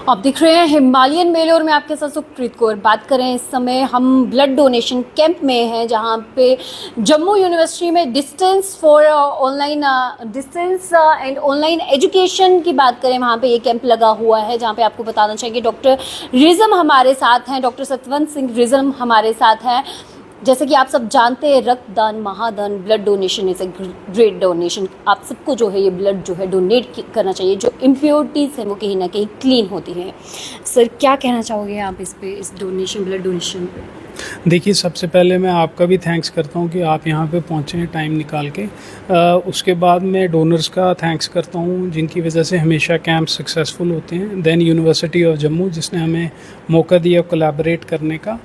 आप देख रहे हैं हिमालयन मेल और मैं आपके साथ सुखप्रीत कौर बात करें। इस समय हम ब्लड डोनेशन कैंप में हैं जहां पे जम्मू यूनिवर्सिटी में डिस्टेंस एंड ऑनलाइन एजुकेशन की बात करें, वहां पे ये कैंप लगा हुआ है जहां पे आपको बताना चाहिए डॉक्टर रिजम हमारे साथ हैं, डॉक्टर सतवंत सिंह रिजम हमारे साथ हैं। जैसे कि आप सब जानते हैं, रक्तदान महादान blood donation is a great donation. आप सबको जो है ये ब्लड जो है डोनेट करना चाहिए। जो इम्प्योरिटीज़ हैं वो कहीं ना कहीं क्लीन होती हैं। सर, क्या कहना चाहोगे आप इस डोनेशन, ब्लड डोनेशन पे? देखिए, सबसे पहले मैं आपका भी थैंक्स करता हूँ कि आप यहाँ पे पहुँचे हैं टाइम निकाल के। उसके बाद मैं डोनर्स का थैंक्स करता हूँ जिनकी वजह से हमेशा कैंप सक्सेसफुल होते हैं। दैन यूनिवर्सिटी ऑफ जम्मू जिसने हमें मौका दिया कोलैबोरेट करने का।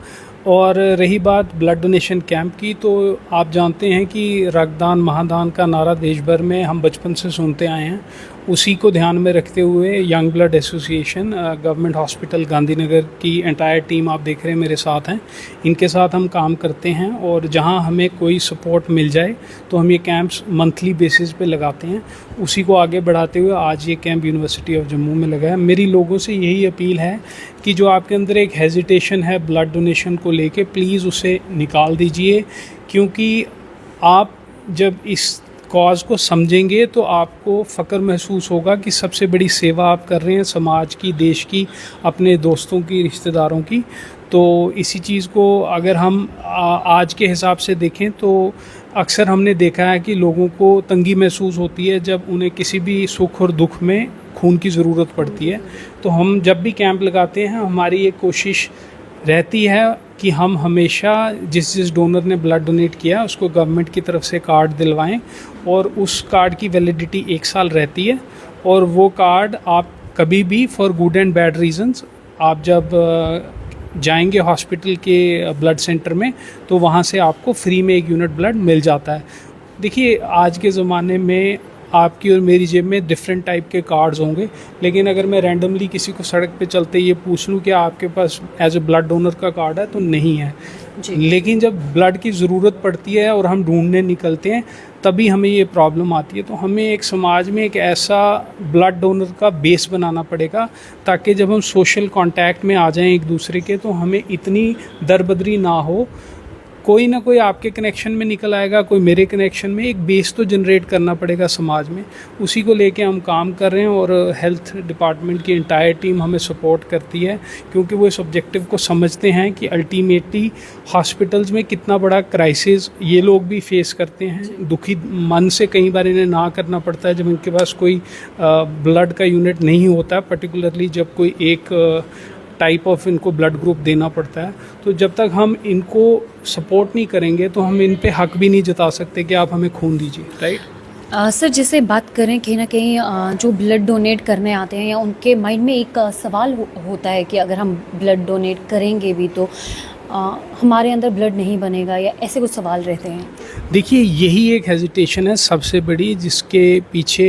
और रही बात ब्लड डोनेशन कैंप की, तो आप जानते हैं कि रक्तदान महादान का नारा देश भर में हम बचपन से सुनते आए हैं। उसी को ध्यान में रखते हुए young blood association government hospital Gandhinagar की एंटायर टीम आप देख रहे हैं मेरे साथ हैं। इनके साथ हम काम करते हैं और जहां हमें कोई सपोर्ट मिल जाए तो हम ये कैंप्स मंथली बेसिस पे लगाते हैं। उसी को आगे बढ़ाते हुए आज ये कैंप यूनिवर्सिटी ऑफ जम्मू में लगा है। मेरी लोगों से यही अपील है कि जो आपके अंदर एक हेजिटेशन है ब्लड डोनेशन को लेके, प्लीज़ उसे निकाल दीजिए, क्योंकि आप जब इस कॉज को समझेंगे तो आपको फ़ख्र महसूस होगा कि सबसे बड़ी सेवा आप कर रहे हैं समाज की, देश की, अपने दोस्तों की, रिश्तेदारों की। तो इसी चीज़ को अगर हम आज के हिसाब से देखें तो अक्सर हमने देखा है कि लोगों को तंगी महसूस होती है जब उन्हें किसी भी सुख और दुख में खून की ज़रूरत पड़ती है। तो हम जब भी कैंप लगाते हैं, हमारी ये कोशिश रहती है कि हम हमेशा जिस डोनर ने ब्लड डोनेट किया उसको गवर्नमेंट की तरफ से कार्ड दिलवाएं और उस कार्ड की वैलिडिटी 1 साल रहती है। और वो कार्ड आप कभी भी for good and bad reasons, आप जब जाएंगे हॉस्पिटल के ब्लड सेंटर में तो वहाँ से आपको फ्री में 1 यूनिट ब्लड मिल जाता है। देखिए, आज के ज़माने में आपकी और मेरी जेब में डिफरेंट टाइप के कार्ड्स होंगे, लेकिन अगर मैं रैंडमली किसी को सड़क पे चलते ये पूछ लूँ कि आपके पास एज ए ब्लड डोनर का कार्ड है, तो नहीं है जी। लेकिन जब ब्लड की ज़रूरत पड़ती है और हम ढूंढने निकलते हैं तभी हमें ये प्रॉब्लम आती है। तो हमें एक समाज में एक ऐसा ब्लड डोनर का बेस बनाना पड़ेगा ताकि जब हम सोशल कांटेक्ट में आ जाएं एक दूसरे के, तो हमें इतनी दरबदरी ना हो। कोई ना कोई आपके कनेक्शन में निकल आएगा, कोई मेरे कनेक्शन में, एक बेस तो जनरेट करना पड़ेगा समाज में। उसी को लेके हम काम कर रहे हैं और हेल्थ डिपार्टमेंट की एंटायर टीम हमें सपोर्ट करती है, क्योंकि वो इस ऑब्जेक्टिव को समझते हैं कि अल्टीमेटली हॉस्पिटल्स में कितना बड़ा क्राइसिस ये लोग भी फेस करते हैं। दुखी मन से कई बार इन्हें ना करना पड़ता है जब इनके पास कोई ब्लड का यूनिट नहीं होता, पर्टिकुलरली जब कोई एक टाइप ऑफ इनको ब्लड ग्रुप देना पड़ता है। तो जब तक हम इनको सपोर्ट नहीं करेंगे तो हम इन पे हक भी नहीं जता सकते कि आप हमें खून दीजिए, राइट? सर, जैसे बात करें कहीं ना कहीं जो ब्लड डोनेट करने आते हैं या उनके माइंड में एक सवाल होता है कि अगर हम ब्लड डोनेट करेंगे भी तो हमारे अंदर ब्लड नहीं बनेगा, या ऐसे कुछ सवाल रहते हैं। देखिए, यही एक हेजिटेशन है सबसे बड़ी, जिसके पीछे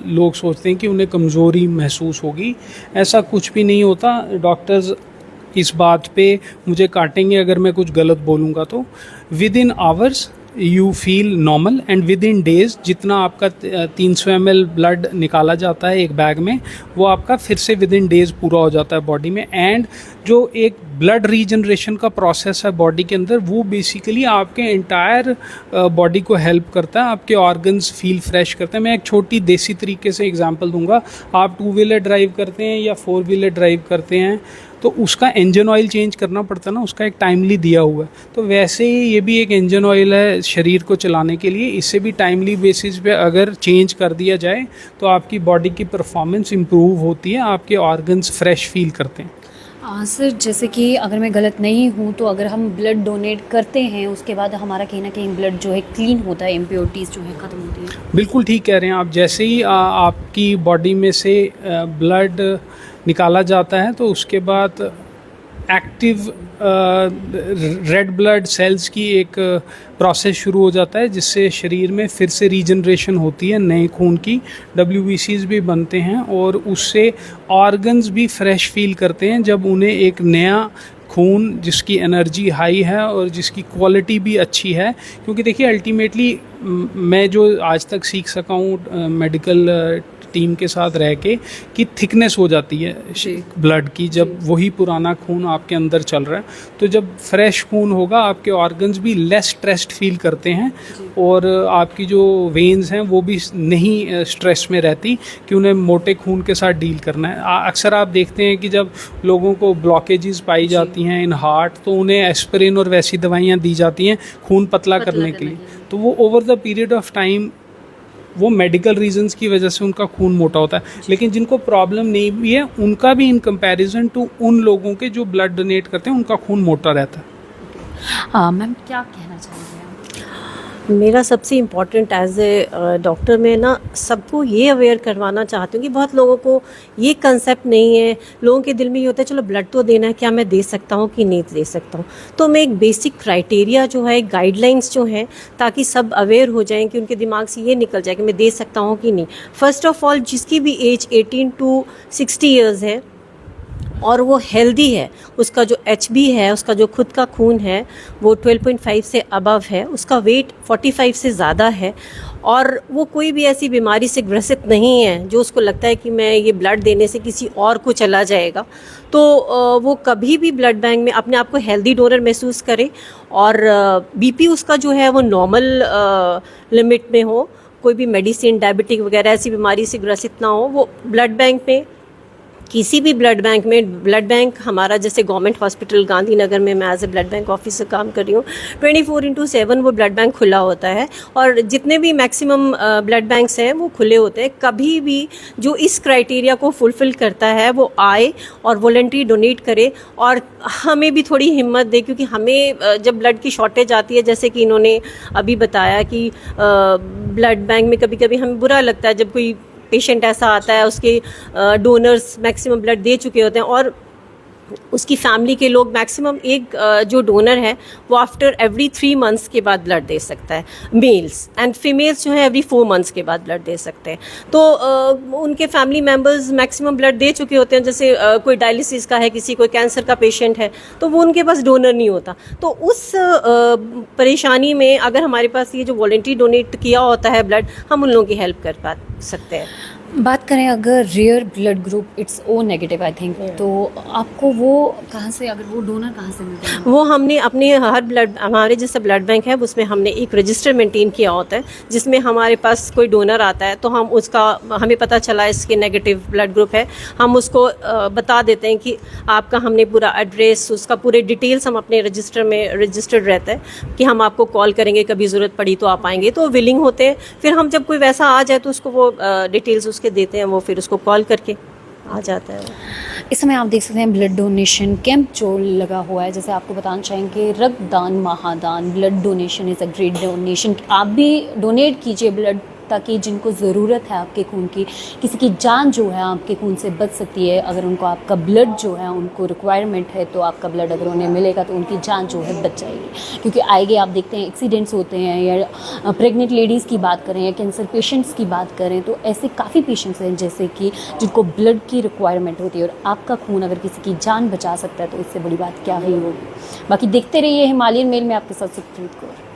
लोग सोचते हैं कि उन्हें कमज़ोरी महसूस होगी। ऐसा कुछ भी नहीं होता। डॉक्टर्स इस बात पे मुझे काटेंगे अगर मैं कुछ गलत बोलूँगा तो। With in hours you feel normal and with in days जितना आपका 300 ml ब्लड निकाला जाता है एक बैग में, वो आपका फिर से विद इन डेज पूरा हो जाता है बॉडी में। एंड जो एक ब्लड रीजनरेशन का प्रोसेस है बॉडी के अंदर, वो बेसिकली आपके एंटायर बॉडी को हेल्प करता है, आपके ऑर्गन्स फील फ्रेश करते हैं। मैं एक छोटी देसी तरीके से एग्जांपल दूंगा। आप 2 व्हीलर ड्राइव करते हैं या 4 व्हीलर ड्राइव करते हैं तो उसका इंजन ऑयल चेंज करना पड़ता है ना, उसका एक टाइमली दिया हुआ है। तो वैसे ही ये भी एक इंजन ऑयल है शरीर को चलाने के लिए। इससे भी टाइमली बेसिस पे अगर चेंज कर दिया जाए तो आपकी बॉडी की परफॉर्मेंस इम्प्रूव होती है, आपके ऑर्गन्स फ्रेश फील करते हैं। सर, जैसे कि अगर मैं गलत नहीं हूँ तो अगर हम ब्लड डोनेट करते हैं उसके बाद हमारा कहीं ना कहीं ब्लड जो है क्लीन होता है, इम्प्योरिटीज़ जो है ख़त्म होती है। बिल्कुल ठीक कह रहे हैं आप। जैसे ही आपकी बॉडी में से ब्लड निकाला जाता है तो उसके बाद एक्टिव रेड ब्लड सेल्स की एक प्रोसेस शुरू हो जाता है, जिससे शरीर में फिर से रीजनरेशन होती है, नए खून की WBCs भी बनते हैं और उससे ऑर्गन्स भी फ्रेश फील करते हैं जब उन्हें एक नया खून जिसकी एनर्जी हाई है और जिसकी क्वालिटी भी अच्छी है। क्योंकि देखिए, अल्टीमेटली मैं जो आज तक सीख सका हूँ मेडिकल टीम के साथ रह के कि थिकनेस हो जाती है ब्लड की, जब वही पुराना खून आपके अंदर चल रहा है, तो जब फ्रेश खून होगा आपके ऑर्गन्स भी लेस स्ट्रेस्ड फील करते हैं और आपकी जो वेन्स हैं वो भी नहीं स्ट्रेस में रहती कि उन्हें मोटे खून के साथ डील करना है। अक्सर आप देखते हैं कि जब लोगों को ब्लॉकेजेस पाई जाती हैं इन हार्ट, तो उन्हें एस्पिरिन और वैसी दवाइयाँ दी जाती हैं खून पतला करने के लिए, तो वो over the period of time वो मेडिकल रीजंस की वजह से उनका खून मोटा होता है। लेकिन जिनको प्रॉब्लम नहीं भी है उनका भी इन कंपैरिजन टू उन लोगों के जो ब्लड डोनेट करते हैं उनका खून मोटा रहता है। हाँ मैम, क्या कहना चाहेंगे आप? मेरा सबसे इम्पॉर्टेंट एज ए डॉक्टर में ना सबको ये अवेयर करवाना चाहती हूँ कि बहुत लोगों को ये कंसेप्ट नहीं है, लोगों के दिल में ये होता है चलो ब्लड तो देना है, क्या मैं दे सकता हूँ कि नहीं दे सकता हूँ। तो मैं एक बेसिक क्राइटेरिया जो है, गाइडलाइंस जो है, ताकि सब अवेयर हो जाएं कि उनके दिमाग से ये निकल जाए कि मैं दे सकता हूँ कि नहीं। फर्स्ट ऑफ ऑल जिसकी भी एज 18 to 60 ईयर्स है और वो हेल्दी है, उसका जो HB है, उसका जो खुद का खून है वो 12.5 से अबव है, उसका वेट 45 से ज़्यादा है और वो कोई भी ऐसी बीमारी से ग्रसित नहीं है जो उसको लगता है कि मैं ये ब्लड देने से किसी और को चला जाएगा, तो वो कभी भी ब्लड बैंक में अपने आप को हेल्दी डोनर महसूस करे और BP उसका जो है वो नॉर्मल लिमिट में हो, कोई भी मेडिसिन, डायबिटिक वगैरह ऐसी बीमारी से ग्रसित ना हो, वो ब्लड बैंक में, किसी भी ब्लड बैंक में, ब्लड बैंक हमारा जैसे गवर्नमेंट हॉस्पिटल गांधीनगर में मैं as a blood bank officer काम कर रही हूँ, 24/7 वो ब्लड बैंक खुला होता है और जितने भी मैक्सिमम ब्लड बैंक्स हैं वो खुले होते हैं। कभी भी जो इस क्राइटेरिया को फुलफ़िल करता है वो आए और वॉलंटरी डोनेट करे और हमें भी थोड़ी हिम्मत दे, क्योंकि हमें जब ब्लड की शॉर्टेज आती है, जैसे कि इन्होंने अभी बताया कि ब्लड बैंक में कभी कभी हमें बुरा लगता है जब कोई पेशेंट ऐसा आता है, उसके डोनर्स मैक्सिमम ब्लड दे चुके होते हैं और उसकी फैमिली के लोग मैक्सिमम एक जो डोनर है वो आफ्टर एवरी 3 मंथ्स के बाद ब्लड दे सकता है, मेल्स, एंड फीमेल्स जो है एवरी 4 मंथ्स के बाद ब्लड दे सकते हैं। तो उनके फैमिली मेम्बर्स मैक्सिमम ब्लड दे चुके होते हैं, जैसे कोई डायलिसिस का है, किसी कोई कैंसर का पेशेंट है, तो वो उनके पास डोनर नहीं होता। तो उस परेशानी में अगर हमारे पास ये जो वॉलंटरी डोनेट किया होता है ब्लड, हम उन लोगों की हेल्प कर पा सकते हैं। बात करें अगर rare blood group it's O negative I think, तो आपको वो कहाँ से, अगर वो डोनर कहाँ से मिलते हैं? वो हमने अपने हर ब्लड, हमारे जैसा ब्लड बैंक है उसमें हमने एक रजिस्टर मेंटेन किया होता है, जिसमें हमारे पास कोई डोनर आता है तो हम उसका, हमें पता चला इसके नेगेटिव ब्लड ग्रुप है, हम उसको बता देते हैं कि आपका, हमने पूरा एड्रेस, उसका पूरे डिटेल्स हम अपने रजिस्टर में रजिस्टर्ड रहता है कि हम आपको कॉल करेंगे, कभी ज़रूरत पड़ी तो आप आएंगे, तो विलिंग होते हैं। फिर हम जब कोई वैसा आ जाए तो उसको वो डिटेल्स के देते हैं, वो फिर उसको कॉल करके आ जाता है। इस समय आप देख सकते हैं ब्लड डोनेशन कैंप जो लगा हुआ है। जैसे आपको बताना चाहेंगे, रक्तदान महादान, blood donation is a great donation. आप भी डोनेट कीजिए ब्लड, ताकि जिनको ज़रूरत है आपके खून की, किसी की जान जो है आपके खून से बच सकती है। अगर उनको आपका ब्लड जो है, उनको रिक्वायरमेंट है, तो आपका ब्लड अगर उन्हें मिलेगा तो उनकी जान जो है बच जाएगी। क्योंकि आगे आप देखते हैं एक्सीडेंट्स होते हैं, या प्रेग्नेंट लेडीज़ की बात करें या कैंसर पेशेंट्स की बात करें, तो ऐसे काफ़ी पेशेंट्स हैं जैसे कि जिनको ब्लड की रिक्वायरमेंट होती है, और आपका खून अगर किसी की जान बचा सकता है तो इससे बड़ी बात क्या ही होगी। बाकी देखते रहिए हिमालयन मेल में आपके साथ सुप्रीत कौर।